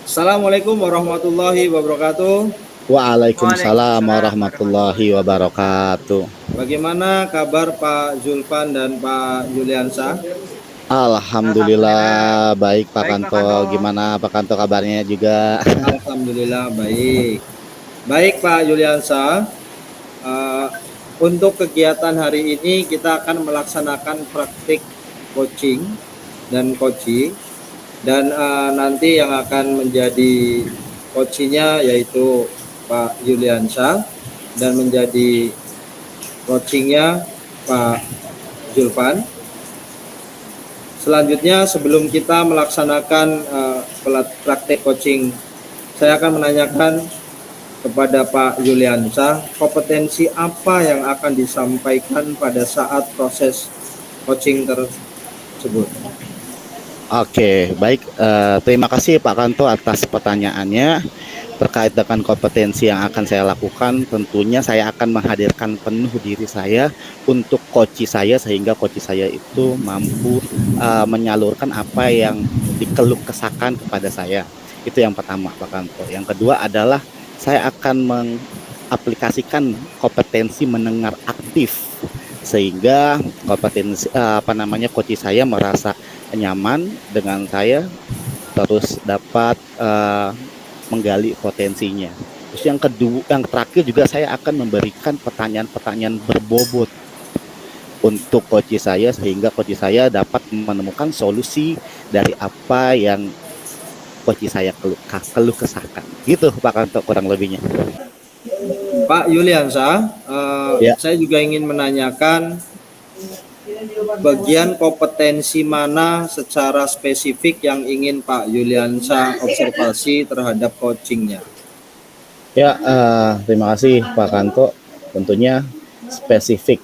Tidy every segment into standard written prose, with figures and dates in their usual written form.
Assalamualaikum warahmatullahi wabarakatuh. Waalaikumsalam Waalaikumsalam warahmatullahi warahmatullahi wabarakatuh. wabarakatuh. Bagaimana kabar Pak Zulfan dan Pak Yuliansa? Alhamdulillah. Alhamdulillah baik Pak Baik Pak Kanto. Kanto. Gimana Pak Kanto kabarnya juga? Alhamdulillah baik. Baik Pak Yuliansa, eh, untuk kegiatan hari ini kita akan melaksanakan praktik coaching dan coaching dan nanti yang akan menjadi coachingnya yaitu Pak Yuliansa dan menjadi coachingnya Pak Zulfan. Selanjutnya sebelum kita melaksanakan praktek coaching, saya akan menanyakan kepada Pak Yuliansa, kompetensi apa yang akan disampaikan pada saat proses coaching tersebut. Oke, baik. Terima kasih Pak Kanto atas pertanyaannya. Terkait dengan kompetensi yang akan saya lakukan, tentunya saya akan menghadirkan penuh diri saya untuk coach saya sehingga coach saya itu mampu menyalurkan apa yang dikeluh kesahkan kepada saya. Itu yang pertama Pak Kanto. Yang kedua adalah saya akan mengaplikasikan kompetensi mendengar aktif sehingga kompetensi coach saya merasa nyaman dengan saya, terus dapat menggali potensinya. Terus yang kedua, yang terakhir juga saya akan memberikan pertanyaan-pertanyaan berbobot untuk coach saya sehingga coach saya dapat menemukan solusi dari apa yang coach saya keluh kesahkan. Gitu Pak Kanto kurang lebihnya. Pak Yuliansa, Ya. saya juga ingin menanyakan bagian kompetensi mana secara spesifik yang ingin Pak Yuliansa observasi terhadap coachingnya. Ya, terima kasih Pak Kanto. Tentunya spesifik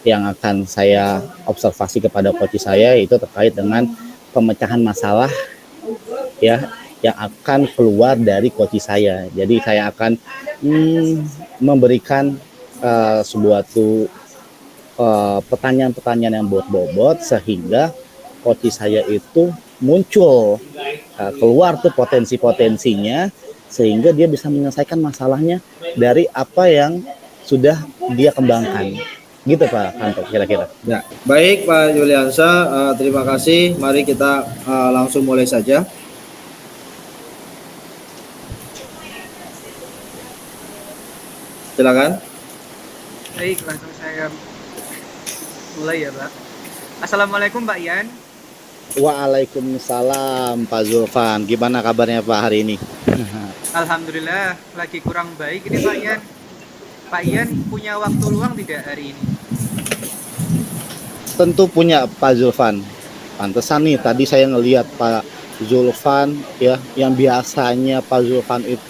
yang akan saya observasi kepada coach saya itu terkait dengan pemecahan masalah ya yang akan keluar dari coach saya. Jadi saya akan memberikan suatu pertanyaan-pertanyaan yang bobot sehingga coach saya itu muncul keluar tuh potensi-potensinya sehingga dia bisa menyelesaikan masalahnya dari apa yang sudah dia kembangkan. Gitu Pak Kanto kira-kira. Ya, baik Pak Yuliansa, terima kasih. Mari kita langsung mulai saja. Silakan. Baik, langsung saya mulai ya Pak. Assalamualaikum Pak Ian. Waalaikumsalam Pak Zulfan. Gimana kabarnya Pak hari ini? Alhamdulillah lagi kurang baik ini Pak Ian. Pak Ian punya waktu luang tidak hari ini? Tentu punya Pak Zulfan. Pantesan nih tadi saya ngelihat Pak Zulfan ya yang biasanya Pak Zulfan itu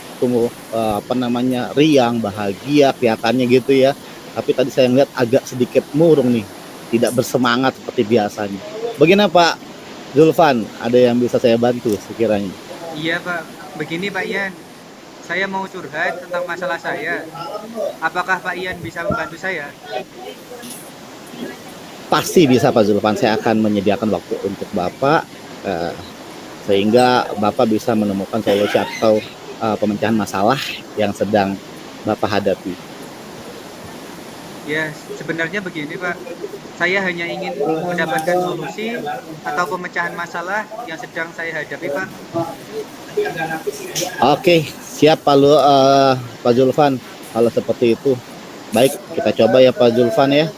riang, bahagia kelihatannya gitu ya. Tapi tadi saya ngelihat agak sedikit murung nih, tidak bersemangat seperti biasanya. Bagaimana Pak Zulfan? Ada yang bisa saya bantu sekiranya? Iya Pak, begini Pak Ian. Saya mau curhat tentang masalah saya. Apakah Pak Ian bisa membantu saya? Pasti bisa Pak Zulfan. Saya akan menyediakan waktu untuk Bapak sehingga Bapak bisa menemukan solusi atau pemecahan masalah yang sedang Bapak hadapi. Ya, sebenarnya begini Pak. Saya hanya ingin mendapatkan solusi atau pemecahan masalah yang sedang saya hadapi Pak. Oke, siap Pak Zulfan. Kalau seperti itu, baik kita coba ya Pak Zulfan ya.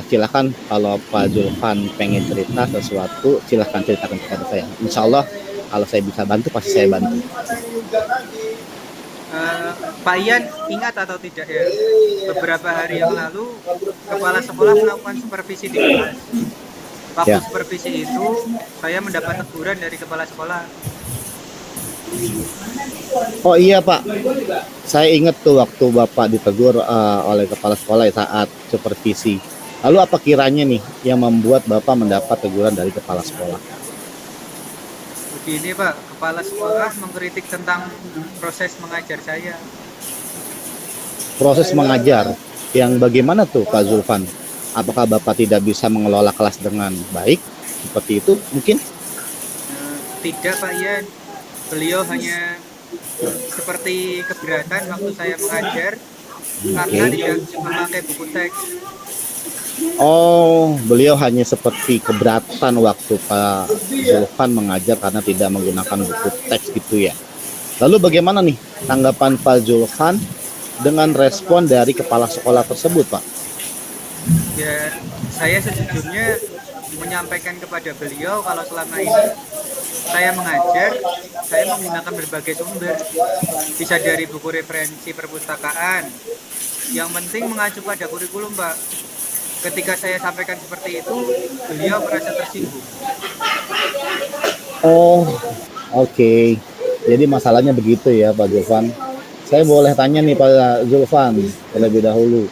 Silakan kalau Pak Zulfan pengen cerita sesuatu, silakan ceritakan kepada saya. Insya Allah kalau saya bisa bantu pasti saya bantu. Pak Ian ingat atau tidak ya, beberapa hari yang lalu kepala sekolah melakukan supervisi di kelas. Waktu Ya. supervisi itu saya mendapat teguran dari kepala sekolah. Oh iya Pak, saya ingat tuh waktu Bapak ditegur oleh kepala sekolah saat supervisi. Lalu apa kiranya nih yang membuat Bapak mendapat teguran dari kepala sekolah? Begini Pak, kepala sekolah mengkritik tentang proses mengajar saya. Proses mengajar yang bagaimana tuh Pak Zulfan? Apakah Bapak tidak bisa mengelola kelas dengan baik? Seperti itu mungkin? Tidak Pak Ian, beliau hanya seperti keberatan waktu saya mengajar karena Oke. tidak memakai buku teks. Oh, beliau hanya seperti keberatan waktu Pak Zulfan mengajar karena tidak menggunakan buku teks gitu ya. Lalu bagaimana nih tanggapan Pak Zulfan dengan respon dari kepala sekolah tersebut, Pak? Ya, saya sejujurnya menyampaikan kepada beliau kalau selama ini saya mengajar, saya menggunakan berbagai sumber, bisa dari buku referensi perpustakaan. Yang penting mengacu pada kurikulum, Pak. Ketika saya sampaikan seperti itu, beliau merasa tersinggung. Oh, oke. Jadi masalahnya begitu ya, Pak Zulfan. Saya boleh tanya nih Pak Zulfan terlebih dahulu.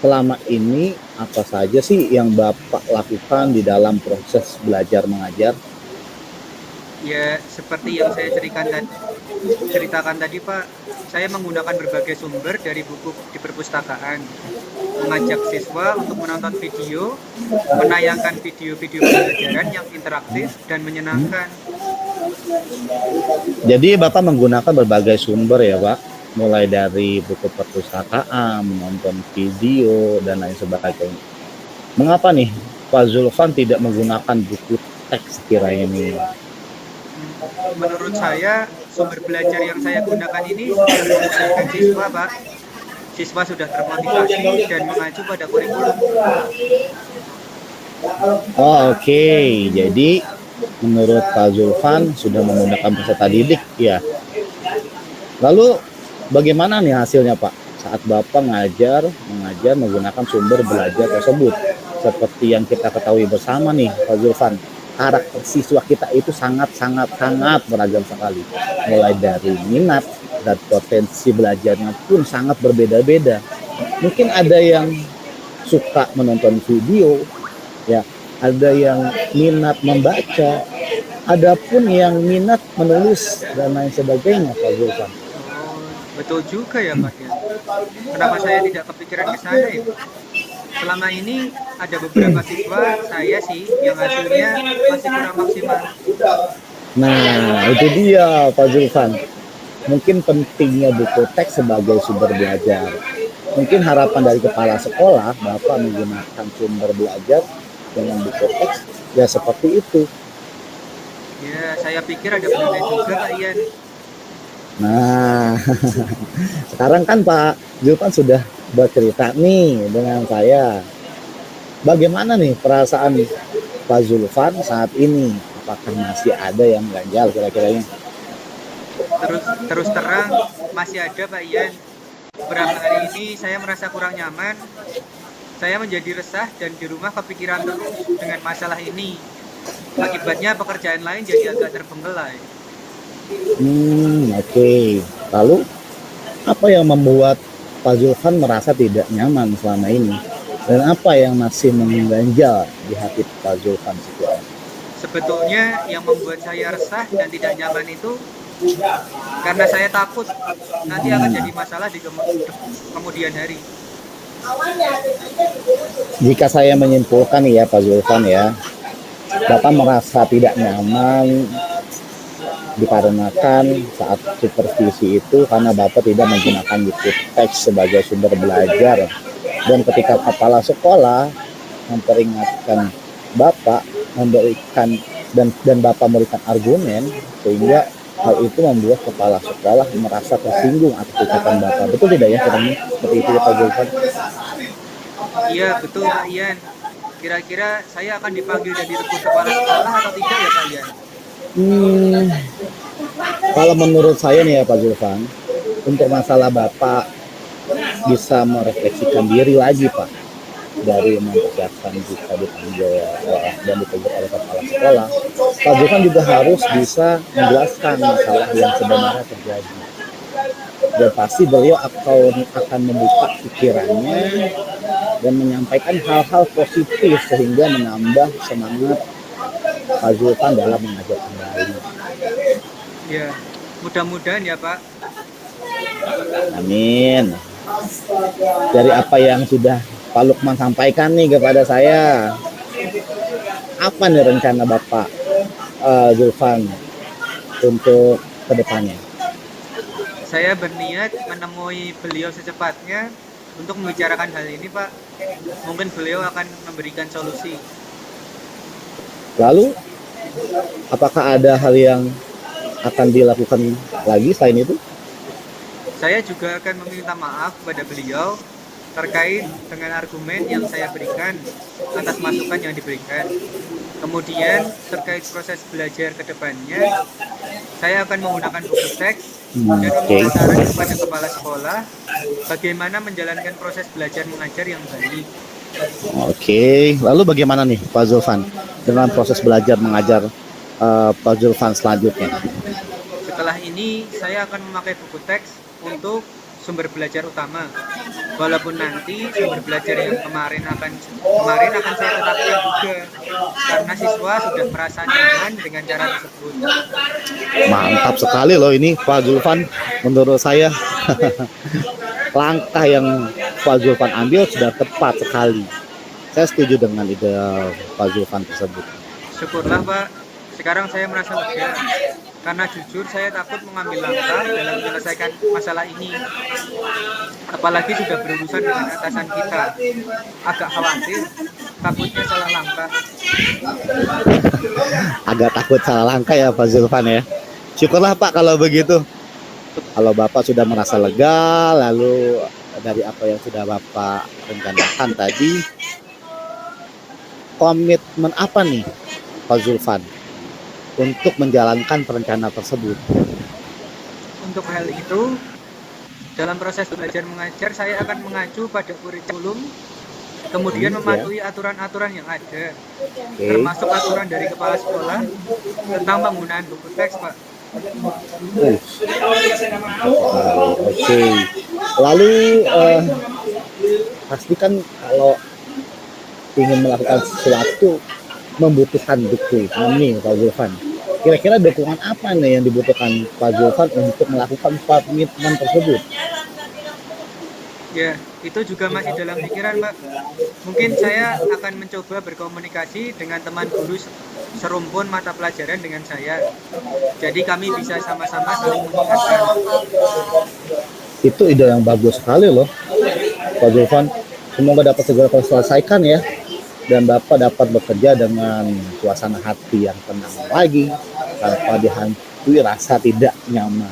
Selama ini apa saja sih yang Bapak lakukan di dalam proses belajar mengajar? Ya, seperti yang saya ceritakan tadi, Pak, saya menggunakan berbagai sumber dari buku di perpustakaan, mengajak siswa untuk menonton video, menayangkan video-video pembelajaran yang interaktif dan menyenangkan. Jadi Bapak menggunakan berbagai sumber ya Pak, mulai dari buku perpustakaan, menonton video, dan lain sebagainya. Mengapa nih Pak Zulfan tidak menggunakan buku teks kiranya nih? Menurut saya, sumber belajar yang saya gunakan ini sudah memudahkan siswa, Pak. Siswa sudah termotivasi dan mengacu pada kurikulum. Oh oke, jadi menurut Pak Zulfan sudah menggunakan peserta didik ya. Lalu bagaimana nih hasilnya Pak saat Bapak mengajar menggunakan sumber belajar tersebut? Seperti yang kita ketahui bersama nih Pak Zulfan, karakter siswa kita itu sangat beragam sekali. Mulai dari minat dan potensi belajarnya pun sangat berbeda-beda. Mungkin ada yang suka menonton video, ya, ada yang minat membaca, ada pun yang minat menulis dan lain sebagainya Pak Zulfan. Oh, betul juga ya, Pak ya. Kenapa saya tidak kepikiran ke sana ya? Selama ini ada beberapa siswa saya sih yang hasilnya masih kurang maksimal. Nah, itu dia Pak Zulfan. Mungkin pentingnya buku teks sebagai sumber belajar. Mungkin harapan dari kepala sekolah, Bapak menggunakan sumber belajar dengan buku teks, ya seperti itu. Ya, saya pikir ada benernya juga, Pak Ian. Nah, sekarang kan Pak Zulfan sudah bercerita nih dengan saya. Bagaimana nih perasaan Pak Zulfan saat ini? Apakah masih ada yang ganjal kira-kiranya? Terus terang masih ada, Pak Ian. Beberapa hari ini saya merasa kurang nyaman. Saya menjadi resah dan di rumah kepikiran terus dengan masalah ini. Akibatnya pekerjaan lain jadi agak terbengkelai. Oke. Lalu apa yang membuat Pak Zulfan merasa tidak nyaman selama ini? Dan apa yang masih mengganjal di hati Pak Zulfan sekarang? Sebetulnya yang membuat saya resah dan tidak nyaman itu karena saya takut nanti akan jadi masalah di kemudian hari. Jika saya menyimpulkan ya Pak Zulfan ya, Bapak merasa tidak nyaman dikarenakan saat supervisi itu karena Bapak tidak menggunakan buku teks sebagai sumber belajar, dan ketika kepala sekolah memperingatkan Bapak memberikan dan Bapak memberikan argumen, sehingga hal itu membuat kepala sekolah merasa tersinggung atas ucapan Bapak. Betul tidak ya kurangnya seperti itu ya Pak Zulfan? Iya betul Pak Ian. Kira-kira saya akan dipanggil dan ditegur kepala sekolah atau tidak ya Pak Ian? Kalau menurut saya nih ya Pak Zulfan, untuk masalah Bapak bisa merefleksikan diri lagi Pak, dari mempersiapkan jika dipanggil dan ditegur oleh kepala sekolah. Pak Zulfan juga harus bisa menjelaskan masalah yang sebenarnya terjadi. Dan pasti beliau akan membuka pikirannya dan menyampaikan hal-hal positif sehingga menambah semangat Pak Zulfan dalam mengajar kembali. Ya, mudah-mudahan ya Pak. Amin. Dari apa yang sudah Pak Lukman sampaikan nih kepada saya, apa nih rencana Bapak Zulfan untuk kedepannya? Saya berniat menemui beliau secepatnya untuk membicarakan hal ini, Pak. Mungkin beliau akan memberikan solusi. Lalu, apakah ada hal yang akan dilakukan lagi selain itu? Saya juga akan meminta maaf kepada beliau terkait dengan argumen yang saya berikan atas masukan yang diberikan. Kemudian terkait proses belajar ke depannya, saya akan menggunakan buku teks dan Oke. meminta saran kepada kepala sekolah bagaimana menjalankan proses belajar mengajar yang baik. Oke, lalu bagaimana nih Pak Zulfan dengan proses belajar mengajar Pak Zulfan selanjutnya? Setelah ini, saya akan memakai buku teks untuk sumber belajar utama. Walaupun nanti sumber belajar yang kemarin akan saya tetapkan juga karena siswa sudah merasa nyaman dengan cara tersebut. Mantap sekali loh ini Pak Zulfan. Menurut saya langkah yang Pak Zulfan ambil sudah tepat sekali. Saya setuju dengan ide Pak Zulfan tersebut. Syukurlah, Pak. Sekarang saya merasa lega karena jujur saya takut mengambil langkah dalam menyelesaikan masalah ini. Apalagi sudah berurusan dengan atasan kita. Agak khawatir, takutnya salah langkah. Agak takut salah langkah ya Pak Zulfan ya. Syukurlah Pak kalau begitu. Kalau Bapak sudah merasa lega, lalu dari apa yang sudah Bapak rencanakan tadi, komitmen apa nih Pak Zulfan untuk menjalankan perencanaan tersebut? Untuk hal itu, dalam proses belajar mengajar saya akan mengacu pada kurikulum, kemudian mematuhi aturan-aturan yang ada, termasuk aturan dari kepala sekolah tentang penggunaan buku teks, Pak. Oke. Lalu pastikan kalau ingin melakukan sesuatu membutuhkan dukungan nih Pak Zulfan. Kira-kira dukungan apa nih yang dibutuhkan Pak Zulfan untuk melakukan komitmen tersebut? Ya, itu juga masih dalam pikiran, Pak. Mungkin saya akan mencoba berkomunikasi dengan teman guru serumpun mata pelajaran dengan saya. Jadi kami bisa sama-sama saling mengingatkan. Itu ide yang bagus sekali loh Pak Zulfan. Semoga dapat segera terselesaikan ya. Dan Bapak dapat bekerja dengan suasana hati yang tenang lagi tanpa dihantui rasa tidak nyaman.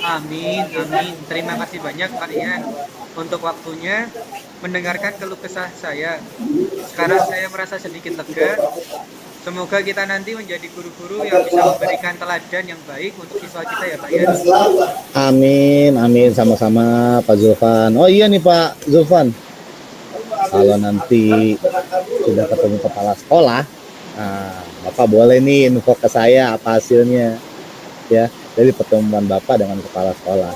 Amin, amin. Terima kasih banyak Pak Ian untuk waktunya mendengarkan keluh kesah saya. Sekarang saya merasa sedikit lega. Semoga kita nanti menjadi guru-guru yang bisa memberikan teladan yang baik untuk siswa kita ya Pak Ian. Amin, amin, sama-sama Pak Zulfan. Oh iya nih Pak Zulfan, kalau nanti sudah ketemu kepala sekolah, nah, Bapak boleh nih info ke saya apa hasilnya ya dari pertemuan Bapak dengan kepala sekolah.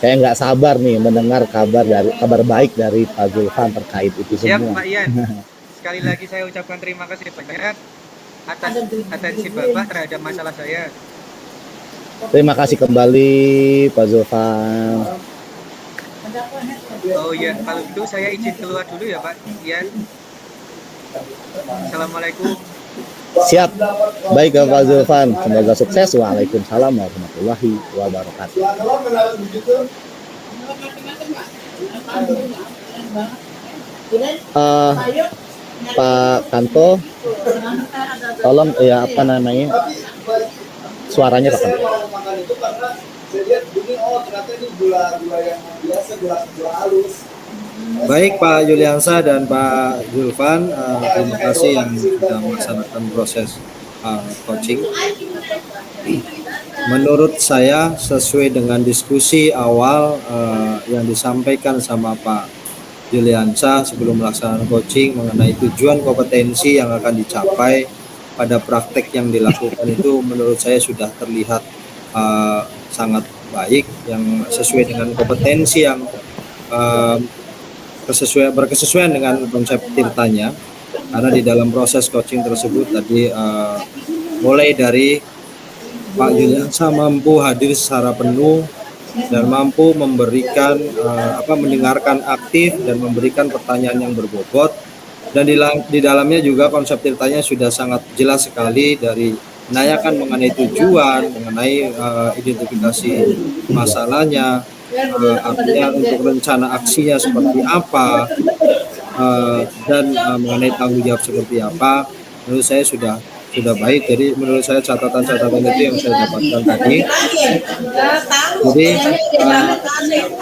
Saya nggak sabar nih mendengar kabar baik dari Pak Zulfan terkait itu Siap semua. Pak Ian. Sekali lagi saya ucapkan terima kasih banyak atas atensi Bapak terhadap masalah saya. Terima kasih kembali Pak Zulfan. Oh iya, kalau gitu saya izin keluar dulu ya Pak Ian. Assalamualaikum. Siap, baik Pak Zulfan. Semoga sukses. Waalaikumsalam warahmatullahi wabarakatuh. Pak Kanto, tolong ya apa namanya suaranya Pak Kanto. Baik Pak Yuliansa dan Pak Zulfan, terima kasih yang sudah melaksanakan proses coaching. Menurut saya sesuai dengan diskusi awal yang disampaikan sama Pak Yuliansa sebelum melaksanakan coaching mengenai tujuan kompetensi yang akan dicapai pada praktek yang dilakukan itu menurut saya sudah terlihat sangat baik, yang sesuai dengan kompetensi yang berkesesuaian dengan konsep Tirtanya, karena di dalam proses coaching tersebut tadi mulai dari Pak Yuliansa mampu hadir secara penuh dan mampu memberikan mendengarkan aktif dan memberikan pertanyaan yang berbobot, dan di dalamnya juga konsep Tirtanya sudah sangat jelas sekali dari menanyakan mengenai tujuan, mengenai identifikasi masalahnya, artinya untuk rencana aksinya seperti apa, dan mengenai tanggung jawab seperti apa. Menurut saya sudah baik. Jadi menurut saya catatan-catatan itu yang saya dapatkan tadi. Jadi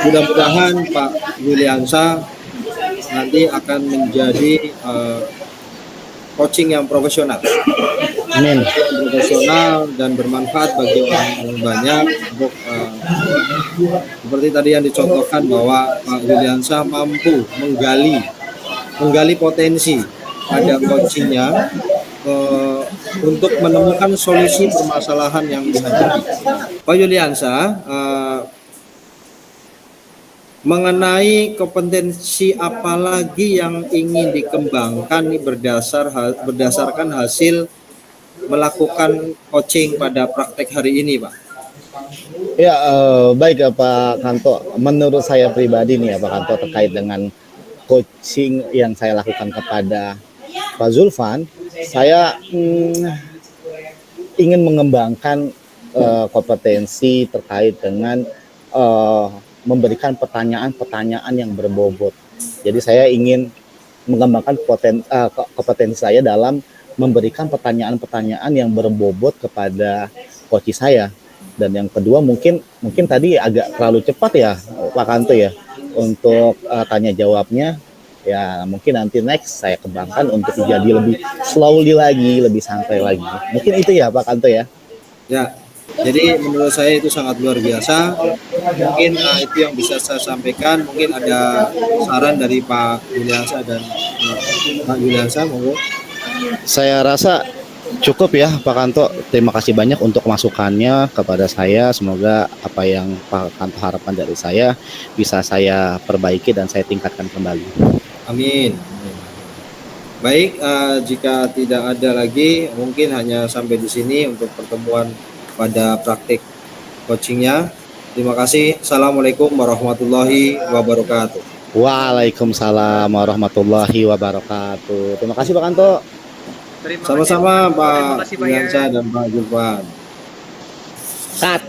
mudah-mudahan Pak Yuliansa nanti akan menjadi coaching yang profesional, Amin. profesional dan bermanfaat bagi orang banyak. Untuk seperti tadi yang dicontohkan bahwa Pak Yuliansa mampu menggali potensi pada coachingnya untuk menemukan solusi permasalahan yang dihadapi. Pak Yuliansa, mengenai kompetensi apa lagi yang ingin dikembangkan berdasarkan hasil melakukan coaching pada praktek hari ini, Pak? Ya, baik ya Pak Kanto. Menurut saya pribadi nih ya Pak Kanto, terkait dengan coaching yang saya lakukan kepada Pak Zulfan, saya ingin mengembangkan kompetensi terkait dengan memberikan pertanyaan-pertanyaan yang berbobot. Jadi saya ingin mengembangkan kompetensi saya dalam memberikan pertanyaan-pertanyaan yang berbobot kepada coach saya. Dan yang kedua mungkin tadi agak terlalu cepat ya Pak Kanto ya untuk tanya jawabnya. Ya mungkin nanti next saya kembangkan untuk jadi lebih slowly lagi, lebih santai lagi. Mungkin itu ya Pak Kanto ya. Ya, jadi menurut saya itu sangat luar biasa. Mungkin itu yang bisa saya sampaikan. Mungkin ada saran dari Pak Yuliansa dan Pak Yuliansa, monggo. Saya rasa cukup ya Pak Kanto. Terima kasih banyak untuk masukannya kepada saya. Semoga apa yang Pak Kanto harapkan dari saya bisa saya perbaiki dan saya tingkatkan kembali. Amin. Baik, jika tidak ada lagi, mungkin hanya sampai di sini untuk pertemuan pada praktik coachingnya. Terima kasih. Assalamualaikum warahmatullahi wabarakatuh. Waalaikumsalam warahmatullahi wabarakatuh. Terima kasih Pak Kanto. Sama-sama Pak Terima kasih, Pak Yuliansa dan Pak Zulfan. Cut.